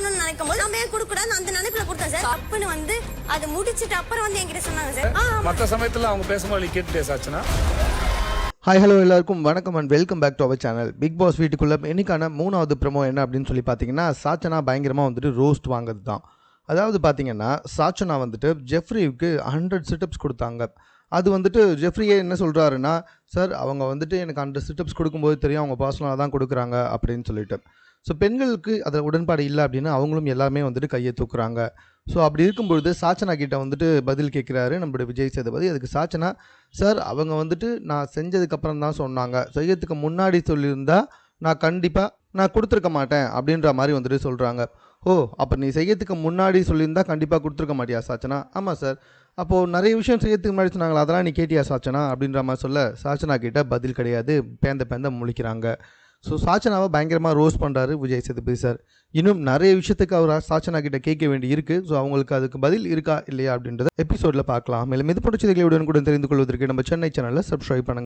கொடுக்கணும்னு நினைக்கும் போது நம்ம ஏன் கொடுக்கூடாது அந்த நினைப்புல கொடுத்தேன் சார். அப்பன்னு வந்து அது முடிச்சிட்டு அப்புறம் வந்து என்கிட்ட சொன்னாங்க சார். மற்ற சமயத்துல அவங்க பேசும்போது கேட்டுட்டே சாச்சுனா. ஹாய் ஹலோ எல்லாருக்கும் வணக்கம் and welcome back to our channel. Bigg Boss வீட்டுக்குள்ளே இன்னைக்கான 3வது ப்ரோமோ என்ன அப்படின்னு சொல்லி பார்த்தீங்கன்னா, சாச்சனா பயங்கரமாக வந்துட்டு ரோஸ்ட் வாங்குறது தான். அதாவது பார்த்தீங்கன்னா, சாச்சனா வந்துட்டு ஜெஃப்ரிக்கு 100 சிட்டப்ஸ் கொடுத்தாங்க. அது வந்துட்டு ஜெஃப்ரியே என்ன சொல்கிறாருன்னா, சார் அவங்க வந்துட்டு எனக்கு 100 சிட்டப்ஸ் கொடுக்கும்போது தெரியும் அவங்க பர்சனலாக தான் கொடுக்குறாங்க அப்படின்னு சொல்லிட்டு. ஸோ பெண்களுக்கு அதில் உடன்பாடு இல்லை அப்படின்னு அவங்களும் எல்லாமே வந்துட்டு கையை தூக்குறாங்க. ஸோ அப்படி இருக்கும்பொழுது சாச்சனா கிட்ட வந்துட்டு பதில் கேட்குறாரு நம்மளுடைய விஜய் சேதுபதி. அதுக்கு சாச்சனா, சார் அவங்க வந்துட்டு நான் செஞ்சதுக்கப்புறம் தான் சொன்னாங்க, செய்யறதுக்கு முன்னாடி சொல்லியிருந்தா நான் கண்டிப்பாக நான் கொடுத்துருக்க மாட்டேன் அப்படின்ற மாதிரி வந்துட்டு சொல்கிறாங்க. ஓ, அப்போ நீ செய்யறதுக்கு முன்னாடி சொல்லியிருந்தா கண்டிப்பாக கொடுத்துருக்க மாட்டியா சாச்சனா? ஆமாம் சார். அப்போது நிறைய விஷயம் செய்யறதுக்கு முன்னாடி சொன்னாங்களா, அதெல்லாம் நீ கேட்டியா சாச்சனா அப்படின்ற மாதிரி சொல்ல, சாச்சனா கிட்ட பதில் கிடையாது. பேந்த முழிக்கிறாங்க. ஸோ சாச்சனாவை பயங்கரமாக ரோஸ்ட் பண்ணுறாரு விஜய் சேதுபதி சார். இன்னும் நிறைய விஷயத்துக்கு அவர் சாச்சனா கிட்ட கேட்க வேண்டி இருக்குது. ஸோ அவங்களுக்கு அதுக்கு பதில் இருக்கா இல்லையா அப்படின்றத எபிசோடில் பார்க்கலாம். மேலும் இது போன்ற செய்திகளை உடனுக்குடன் தெரிந்து கொள்வதற்கு நம்ம சென்னை சேனலில் சப்ஸ்கிரைப் பண்ணுங்கள்.